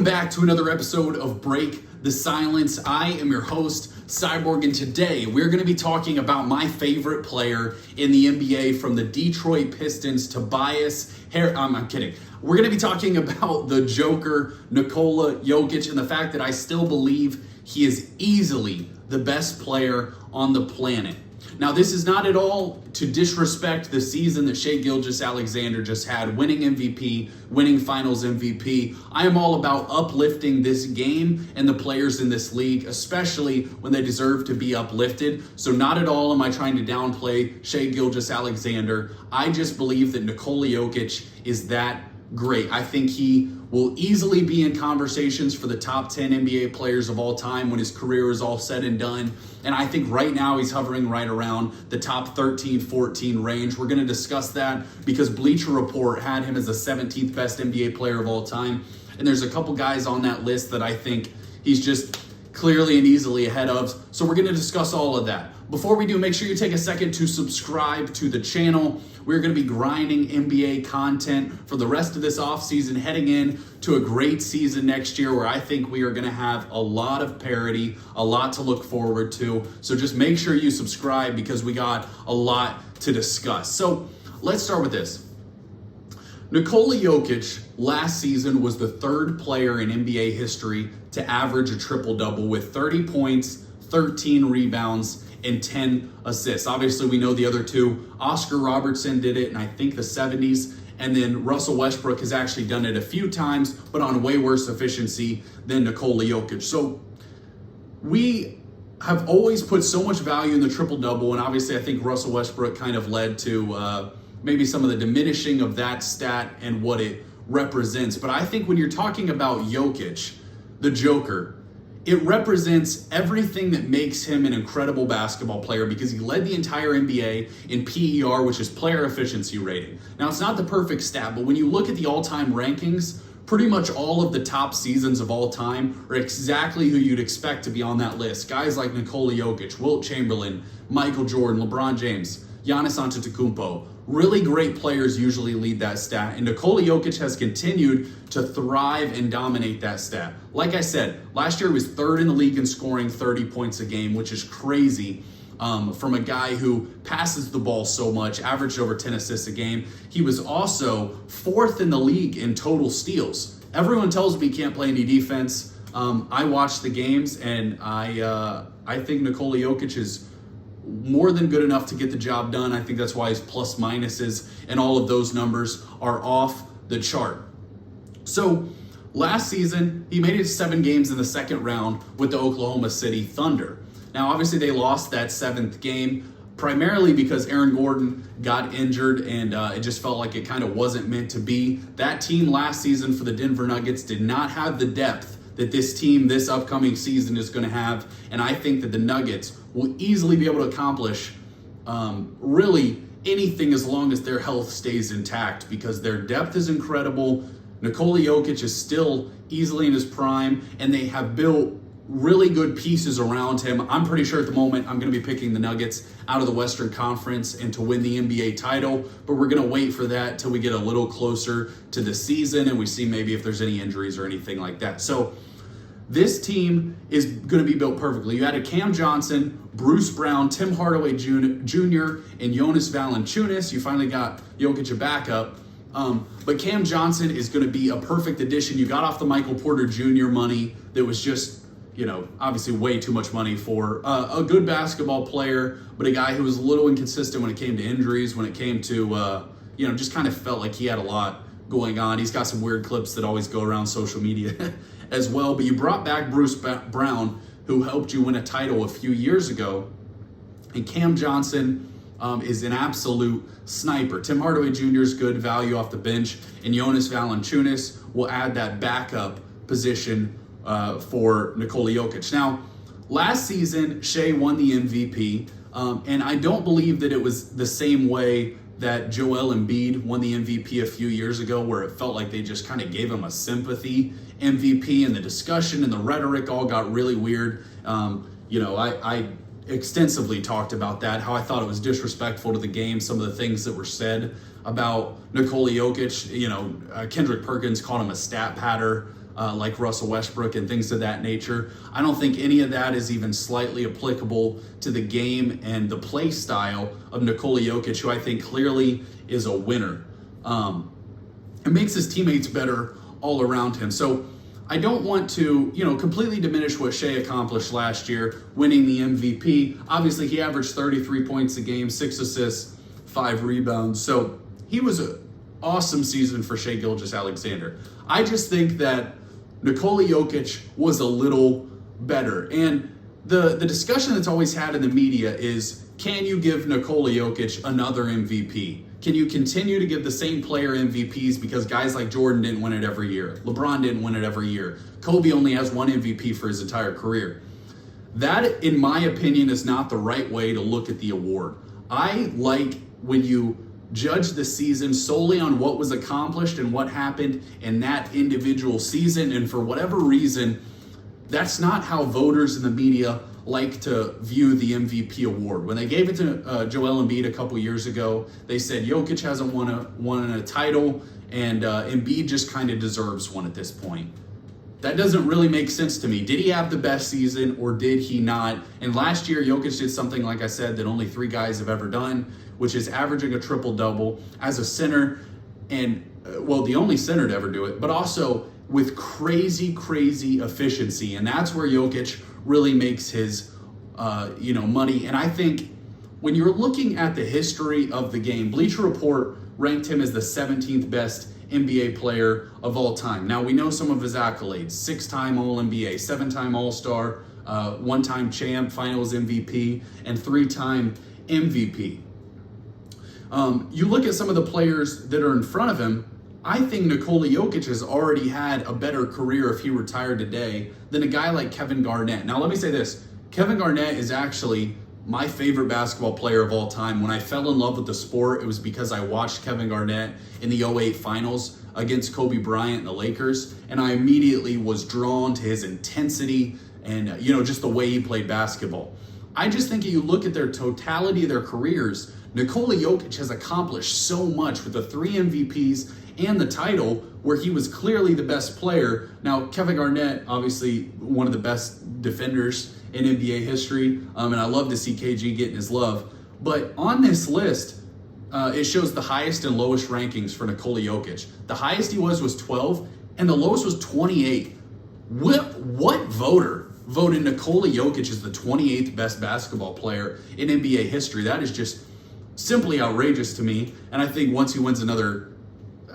Welcome back to another episode of Break the Silence. I am your host, Cyborg, and today we're going to be talking about my favorite player in the NBA from the Detroit Pistons, Tobias Harris. I'm kidding. We're going to be talking about the Joker, Nikola Jokic, and the fact that I still believe he is easily the best player on the planet. Now, this is not at all to disrespect the season that Shai Gilgeous Alexander just had, winning MVP, winning Finals MVP. I am all about uplifting this game and the players in this league, especially when they deserve to be uplifted. So not at all am I trying to downplay Shai Gilgeous Alexander. I just believe that Nikola Jokic is that great. I think he will easily be in conversations for the top 10 NBA players of all time when his career is all said and done. And I think right now he's hovering right around the top 13, 14 range. We're going to discuss that because Bleacher Report had him as the 17th best NBA player of all time. And there's a couple guys on that list that I think he's just clearly and easily ahead of. So we're going to discuss all of that. Before we do, make sure you take a second to subscribe to the channel. We're going to be grinding NBA content for the rest of this offseason, heading in to a great season next year where I think we are going to have a lot of parity, a lot to look forward to. So just make sure you subscribe because we got a lot to discuss. So let's start with this. Nikola Jokic last season was the third player in NBA history to average a triple-double with 30 points, 13 rebounds, and 10 assists. Obviously, we know the other two. Oscar Robertson did it in, I think, the 70s. And then Russell Westbrook has actually done it a few times, but on way worse efficiency than Nikola Jokic. So we have always put so much value in the triple-double. And obviously, I think Russell Westbrook kind of led to maybe some of the diminishing of that stat and what it represents. But I think when you're talking about Jokic, the Joker, it represents everything that makes him an incredible basketball player because he led the entire NBA in PER, which is player efficiency rating. Now, it's not the perfect stat, but when you look at the all-time rankings, pretty much all of the top seasons of all time are exactly who you'd expect to be on that list. Guys like Nikola Jokic, Wilt Chamberlain, Michael Jordan, LeBron James, Giannis Antetokounmpo. Really great players usually lead that stat, and Nikola Jokic has continued to thrive and dominate that stat. Like I said, last year he was third in the league in scoring 30 points a game, which is crazy from a guy who passes the ball so much, averaged over 10 assists a game. He was also fourth in the league in total steals. Everyone tells me he can't play any defense. I watch the games, and I think Nikola Jokic is more than good enough to get the job done. I think that's why his plus minuses and all of those numbers are off the chart. So last season, he made it to 7 games in the second round with the Oklahoma City Thunder. Now, obviously, they lost that 7th game primarily because Aaron Gordon got injured and it just felt like it kind of wasn't meant to be. That team last season for the Denver Nuggets did not have the depth that this team this upcoming season is going to have. And I think that the Nuggets will easily be able to accomplish really anything as long as their health stays intact because their depth is incredible. Nikola Jokic is still easily in his prime, and they have built really good pieces around him. I'm pretty sure at the moment I'm going to be picking the Nuggets out of the Western Conference and to win the NBA title, but we're going to wait for that till we get a little closer to the season and we see maybe if there's any injuries or anything like that. So this team is going to be built perfectly. You added Cam Johnson, Bruce Brown, Tim Hardaway Jr., and Jonas Valanciunas. You finally got Jokic a backup. But Cam Johnson is going to be a perfect addition. You got off the Michael Porter Jr. money that was just, obviously way too much money for a good basketball player, but a guy who was a little inconsistent when it came to injuries, when it came to, just kind of felt like he had a lot going on. He's got some weird clips that always go around social media as well. But you brought back Bruce Brown, who helped you win a title a few years ago. And Cam Johnson is an absolute sniper. Tim Hardaway Jr. is good value off the bench. And Jonas Valanciunas will add that backup position for Nikola Jokic. Now, last season, Shai won the MVP, and I don't believe that it was the same way that Joel Embiid won the MVP a few years ago, where it felt like they just kind of gave him a sympathy MVP, and the discussion and the rhetoric all got really weird. I extensively talked about that, how I thought it was disrespectful to the game, some of the things that were said about Nikola Jokic. Kendrick Perkins called him a stat patter like Russell Westbrook and things of that nature. I don't think any of that is even slightly applicable to the game and the play style of Nikola Jokic, who I think clearly is a winner. It makes his teammates better all around him. So I don't want to, completely diminish what Shai accomplished last year, winning the MVP. Obviously, he averaged 33 points a game, 6 assists, 5 rebounds. So he was an awesome season for Shai Gilgeous Alexander. I just think that Nikola Jokic was a little better. And the discussion that's always had in the media is, can you give Nikola Jokic another MVP? Can you continue to give the same player MVPs because guys like Jordan didn't win it every year? LeBron didn't win it every year. Kobe only has one MVP for his entire career. That, in my opinion, is not the right way to look at the award. I like when you judge the season solely on what was accomplished and what happened in that individual season. And for whatever reason, that's not how voters in the media like to view the MVP award. When they gave it to Joel Embiid a couple years ago, they said Jokic hasn't won a title, and Embiid just kind of deserves one at this point. That doesn't really make sense to me. Did he have the best season or did he not? And last year, Jokic did something, like I said, that only 3 guys have ever done, which is averaging a triple-double as a center, and, the only center to ever do it, but also with crazy efficiency. And that's where Jokic really makes his, money. And I think when you're looking at the history of the game, Bleacher Report ranked him as the 17th best NBA player of all time. Now, we know some of his accolades: 6-time All-NBA, 7-time All-Star, 1-time champ, Finals MVP, and 3-time MVP. You look at some of the players that are in front of him. I think Nikola Jokic has already had a better career if he retired today than a guy like Kevin Garnett. Now, let me say this. Kevin Garnett is actually my favorite basketball player of all time. When I fell in love with the sport, it was because I watched Kevin Garnett in the 2008 finals against Kobe Bryant and the Lakers, and I immediately was drawn to his intensity and, just the way he played basketball. I just think if you look at their totality of their careers, Nikola Jokic has accomplished so much with the 3 MVPs and the title, where he was clearly the best player. Now, Kevin Garnett, obviously one of the best defenders in NBA history, and I love to see KG getting his love. But on this list, it shows the highest and lowest rankings for Nikola Jokic. The highest he was 12, and the lowest was 28. What voter voted Nikola Jokic as the 28th best basketball player in NBA history? That is just simply outrageous to me. And I think once he wins another,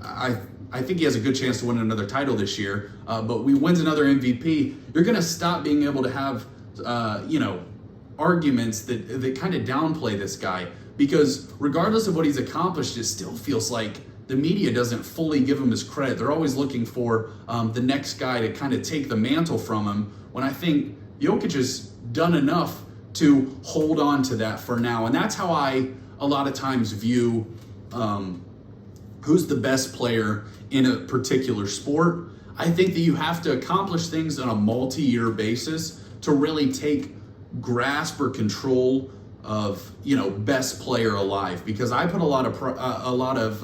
I think he has a good chance to win another title this year. But we wins another MVP, you're going to stop being able to have, arguments that kind of downplay this guy. Because regardless of what he's accomplished, it still feels like the media doesn't fully give him his credit. They're always looking for the next guy to kind of take the mantle from him, when I think Jokic has done enough to hold on to that for now. And that's how I a lot of times view who's the best player in a particular sport. I think that you have to accomplish things on a multi-year basis to really take grasp or control of, best player alive. Because I put a lot of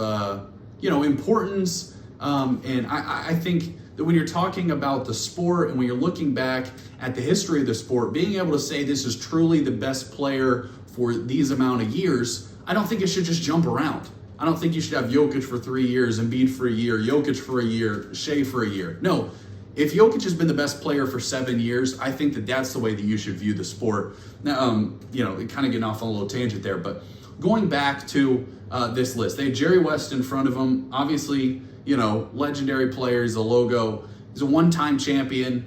importance, and I think that when you're talking about the sport and when you're looking back at the history of the sport, being able to say this is truly the best player for these amount of years, I don't think it should just jump around. I don't think you should have Jokic for 3 years, Embiid for a year, Jokic for a year, Shai for a year. No, if Jokic has been the best player for 7 years, I think that that's the way that you should view the sport. Now, kind of getting off on a little tangent there, but going back to this list, they have Jerry West in front of him. Obviously, legendary player. He's a logo. He's a 1-time champion,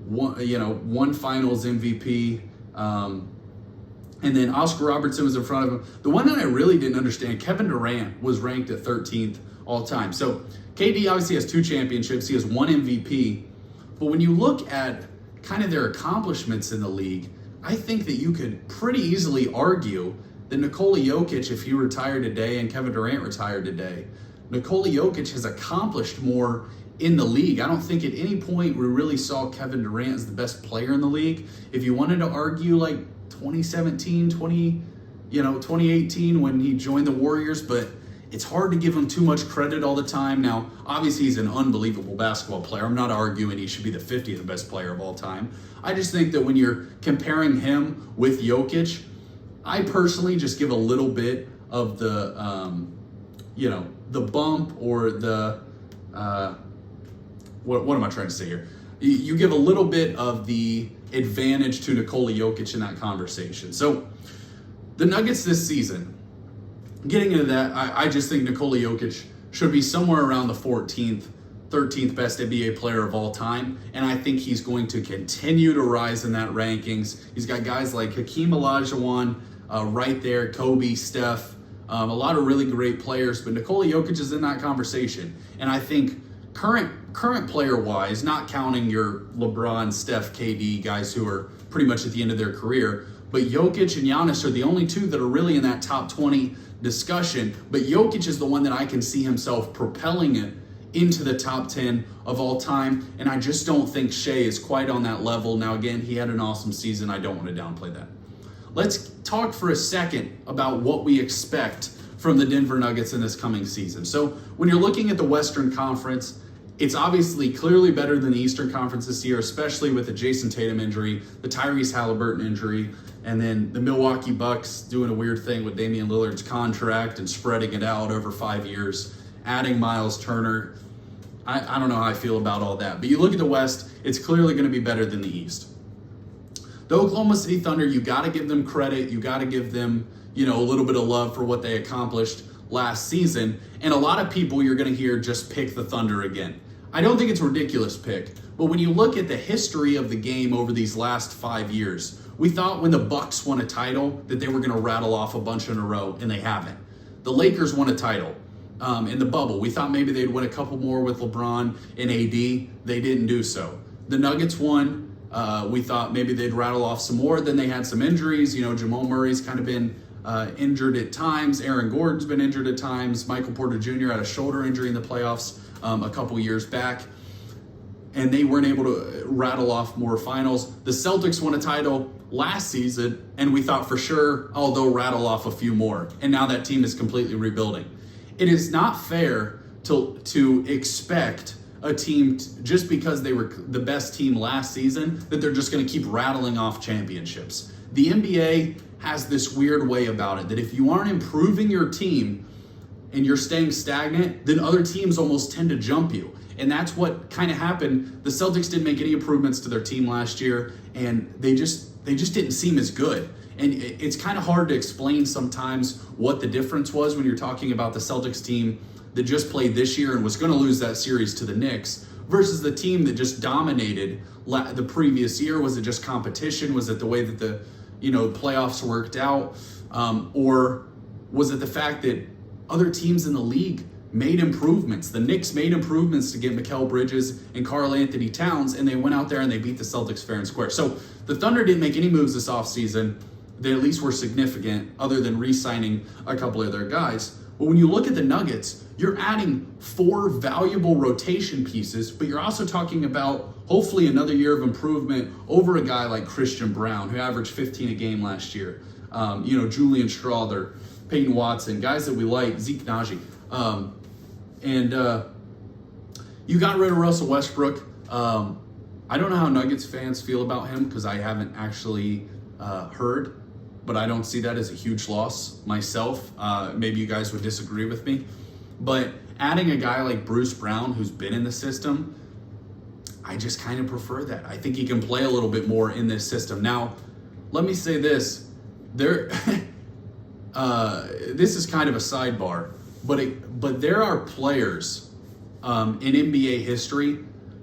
one Finals MVP. And then Oscar Robertson was in front of him. The one that I really didn't understand, Kevin Durant was ranked at 13th all time. So KD obviously has 2 championships. He has 1 MVP. But when you look at kind of their accomplishments in the league, I think that you could pretty easily argue that Nikola Jokic, if he retired today and Kevin Durant retired today, Nikola Jokic has accomplished more in the league. I don't think at any point we really saw Kevin Durant as the best player in the league. If you wanted to argue like 2017, 2018 when he joined the Warriors, but It's hard to give him too much credit all the time. Now, obviously, he's an unbelievable basketball player. I'm not arguing he should be the 50th best player of all time. I just think that when you're comparing him with Jokic, I personally just give a little bit of the, the bump or the, what am I trying to say here? You give a little bit of the advantage to Nikola Jokic in that conversation. So the Nuggets this season, getting into that, I just think Nikola Jokic should be somewhere around the 14th, 13th best NBA player of all time. And I think he's going to continue to rise in that rankings. He's got guys like Hakeem Olajuwon right there, Kobe, Steph, a lot of really great players. But Nikola Jokic is in that conversation. And I think current player-wise, not counting your LeBron, Steph, KD, guys who are pretty much at the end of their career, but Jokic and Giannis are the only two that are really in that top 20 discussion. But Jokic is the one that I can see himself propelling it into the top 10 of all time, and I just don't think Shai is quite on that level. Now, again, he had an awesome season. I don't want to downplay that. Let's talk for a second about what we expect from the Denver Nuggets in this coming season. So when you're looking at the Western Conference, it's obviously clearly better than the Eastern Conference this year, especially with the Jason Tatum injury, the Tyrese Halliburton injury, and then the Milwaukee Bucks doing a weird thing with Damian Lillard's contract and spreading it out over 5 years, adding Miles Turner. I don't know how I feel about all that. But you look at the West, it's clearly going to be better than the East. The Oklahoma City Thunder, you got to give them credit. You got to give them, a little bit of love for what they accomplished last season. And a lot of people you're going to hear just pick the Thunder again. I don't think it's a ridiculous pick. But when you look at the history of the game over these last 5 years, we thought when the Bucks won a title that they were going to rattle off a bunch in a row, and they haven't. The Lakers won a title in the bubble. We thought maybe they'd win a couple more with LeBron and AD. They didn't do so. The Nuggets won. We thought maybe they'd rattle off some more. Then they had some injuries. Jamal Murray's kind of been injured at times. Aaron Gordon's been injured at times. Michael Porter Jr. had a shoulder injury in the playoffs a couple years back. And they weren't able to rattle off more finals. The Celtics won a title last season, and we thought for sure, they'll rattle off a few more. And now that team is completely rebuilding. It is not fair to expect a team, just because they were the best team last season, that they're just going to keep rattling off championships. The NBA has this weird way about it, that if you aren't improving your team and you're staying stagnant, then other teams almost tend to jump you. And that's what kind of happened. The Celtics didn't make any improvements to their team last year, and they just didn't seem as good. And it's kind of hard to explain sometimes what the difference was when you're talking about the Celtics team that just played this year and was going to lose that series to the Knicks versus the team that just dominated the previous year. Was it just competition? Was it the way that the playoffs worked out? Or was it the fact that other teams in the league made improvements? The Knicks made improvements to get Mikal Bridges and Karl Anthony Towns, and they went out there and they beat the Celtics fair and square. So the Thunder didn't make any moves this offseason. They at least were significant, other than re-signing a couple of their guys. But when you look at the Nuggets, you're adding 4 valuable rotation pieces, but you're also talking about hopefully another year of improvement over a guy like Christian Brown, who averaged 15 a game last year. Julian Strawther, Peyton Watson, guys that we like, Zeke Naji. You got rid of Russell Westbrook. I don't know how Nuggets fans feel about him because I haven't actually heard, but I don't see that as a huge loss myself. Maybe you guys would disagree with me. But adding a guy like Bruce Brown, who's been in the system, I just kind of prefer that. I think he can play a little bit more in this system. Now, let me say this. This is kind of a sidebar, but there are players in NBA history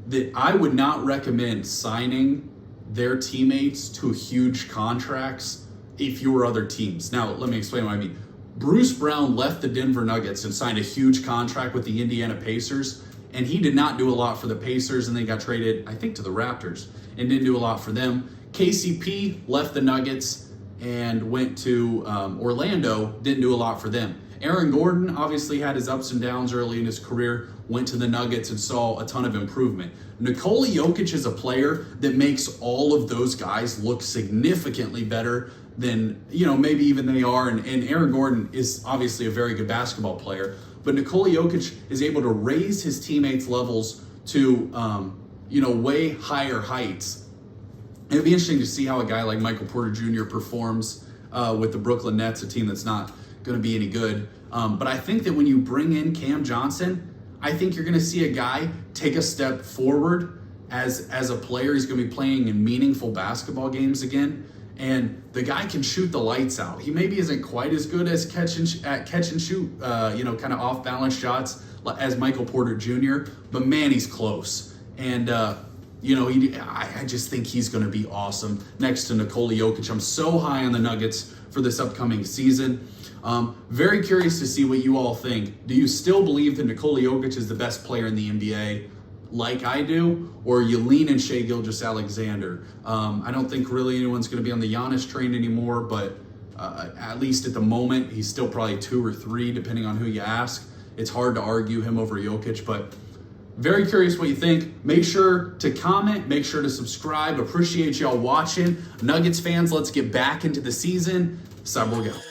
that I would not recommend signing their teammates to huge contracts if you were other teams. Now, let me explain what I mean. Bruce Brown left the Denver Nuggets and signed a huge contract with the Indiana Pacers, and he did not do a lot for the Pacers, and they got traded, I think, to the Raptors, and didn't do a lot for them. KCP left the Nuggets and went to Orlando, didn't do a lot for them. Aaron Gordon obviously had his ups and downs early in his career, went to the Nuggets and saw a ton of improvement. Nikola Jokic is a player that makes all of those guys look significantly better than, maybe even they are. And Aaron Gordon is obviously a very good basketball player, but Nikola Jokic is able to raise his teammates' levels to, way higher heights. It'd be interesting to see how a guy like Michael Porter Jr. performs with the Brooklyn Nets, a team that's not going to be any good. But I think that when you bring in Cam Johnson, I think you're going to see a guy take a step forward as a player. He's going to be playing in meaningful basketball games again. And the guy can shoot the lights out. He maybe isn't quite as good as catch and shoot, kind of off balance shots as Michael Porter Jr. But man, he's close. And I just think he's going to be awesome next to Nikola Jokic. I'm so high on the Nuggets for this upcoming season. Very curious to see what you all think. Do you still believe that Nikola Jokic is the best player in the NBA like I do? Or you lean in Shai Gilgeous Alexander? I don't think really anyone's going to be on the Giannis train anymore, but at least at the moment, he's still probably 2 or 3, depending on who you ask. It's hard to argue him over Jokic, but very curious what you think. Make sure to comment. Make sure to subscribe. Appreciate y'all watching. Nuggets fans, let's get back into the season. Cyborg out.